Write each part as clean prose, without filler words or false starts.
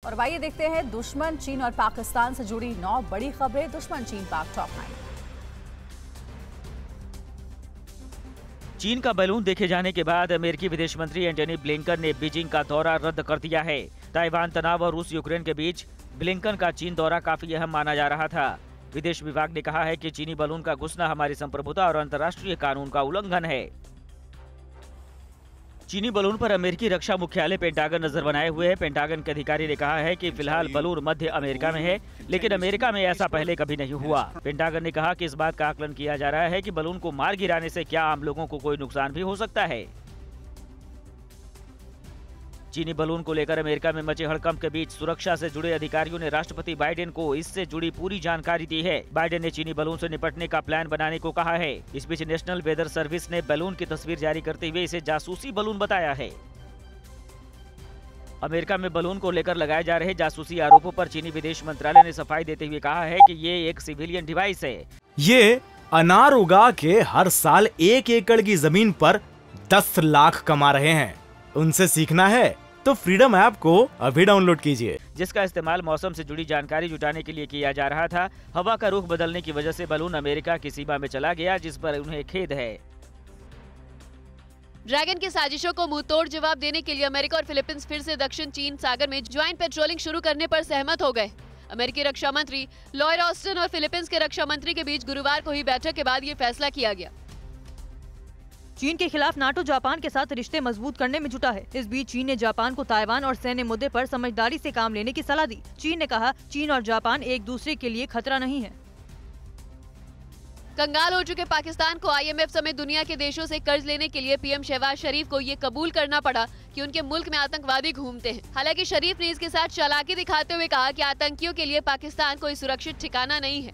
और आइए देखते हैं दुश्मन चीन और पाकिस्तान से जुड़ी 9 बड़ी खबरें। दुश्मन चीन पाक टॉप 9। चीन का बैलून देखे जाने के बाद अमेरिकी विदेश मंत्री एंटनी ब्लिंकन ने बीजिंग का दौरा रद्द कर दिया है। ताइवान तनाव और रूस यूक्रेन के बीच ब्लिंकन का चीन दौरा काफी अहम माना जा रहा था। विदेश विभाग ने कहा है कि चीनी बैलून का घुसना हमारी संप्रभुता और अंतर्राष्ट्रीय कानून का उल्लंघन है। चीनी बलून पर अमेरिकी रक्षा मुख्यालय पेंटागन नजर बनाए हुए है। पेंटागन के अधिकारी ने कहा है कि फिलहाल बलून मध्य अमेरिका में है, लेकिन अमेरिका में ऐसा पहले कभी नहीं हुआ। पेंटागन ने कहा कि इस बात का आकलन किया जा रहा है कि बलून को मार गिराने से क्या आम लोगों को कोई नुकसान भी हो सकता है। चीनी बलून को लेकर अमेरिका में मचे हड़कंप के बीच सुरक्षा से जुड़े अधिकारियों ने राष्ट्रपति बाइडेन को इससे जुड़ी पूरी जानकारी दी है। बाइडेन ने चीनी बलून से निपटने का प्लान बनाने को कहा है। इस बीच नेशनल वेदर सर्विस ने बलून की तस्वीर जारी करते हुए इसे जासूसी बलून बताया है। अमेरिका में बलून को लेकर लगाए जा रहे जासूसी आरोपों पर चीनी विदेश मंत्रालय ने सफाई देते हुए कहा है कि ये एक सिविलियन डिवाइस है। ये अनार उगा के हर साल 1 एकड़ की जमीन पर 10 लाख कमा रहे हैं। उनसे सीखना है तो फ्रीडम ऐप को अभी डाउनलोड कीजिए, जिसका इस्तेमाल मौसम से जुड़ी जानकारी जुटाने के लिए किया जा रहा था। हवा का रुख बदलने की वजह से बलून अमेरिका की सीमा में चला गया, जिस पर उन्हें खेद है। ड्रैगन की साजिशों को मुंहतोड़ जवाब देने के लिए अमेरिका और फिलीपींस फिर से दक्षिण चीन सागर में ज्वाइंट पेट्रोलिंग शुरू करने पर सहमत हो गए। अमेरिकी रक्षा मंत्री लॉयड ऑस्टिन और फिलीपींस के रक्षा मंत्री के बीच गुरुवार को हुई बैठक के बाद ये फैसला किया गया। चीन के खिलाफ नाटो जापान के साथ रिश्ते मजबूत करने में जुटा है। इस बीच चीन ने जापान को ताइवान और सैन्य मुद्दे पर समझदारी से काम लेने की सलाह दी। चीन ने कहा, चीन और जापान एक दूसरे के लिए खतरा नहीं है। कंगाल हो चुके पाकिस्तान को IMF समेत दुनिया के देशों से कर्ज लेने के लिए पीएम शहबाज शरीफ को ये कबूल करना पड़ा कि उनके मुल्क में आतंकवादी घूमते हैं। हालांकि शरीफ ने इसके साथ चालाकी दिखाते हुए कहा कि आतंकियों के लिए पाकिस्तान कोई सुरक्षित ठिकाना नहीं है।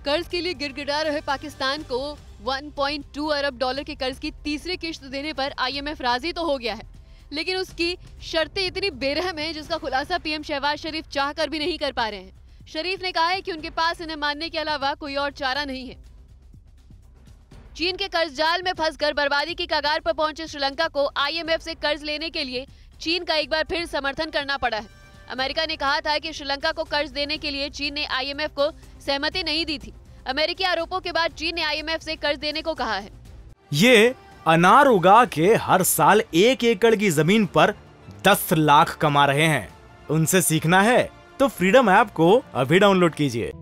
कर्ज के लिए गिड़गिड़ा रहे पाकिस्तान को 1.2 अरब डॉलर के कर्ज की तीसरी किश्त देने पर IMF राजी तो हो गया है, लेकिन उसकी शर्तें इतनी बेरहम हैं जिसका खुलासा पीएम शहबाज शरीफ चाहकर भी नहीं कर पा रहे हैं। शरीफ ने कहा है कि उनके पास इन्हें मानने के अलावा कोई और चारा नहीं है। चीन के कर्ज जाल में फंसकर बर्बादी की कगार पर पहुंचे श्रीलंका को IMF से कर्ज लेने के लिए चीन का एक बार फिर समर्थन करना पड़ा है। अमेरिका ने कहा था कि श्रीलंका को कर्ज देने के लिए चीन ने IMF को सहमति नहीं दी थी। अमेरिकी आरोपों के बाद चीन ने IMF से कर्ज देने को कहा है। ये अनार उगा के हर साल 1 एकड़ की जमीन पर 10 लाख कमा रहे हैं। उनसे सीखना है तो फ्रीडम ऐप को अभी डाउनलोड कीजिए।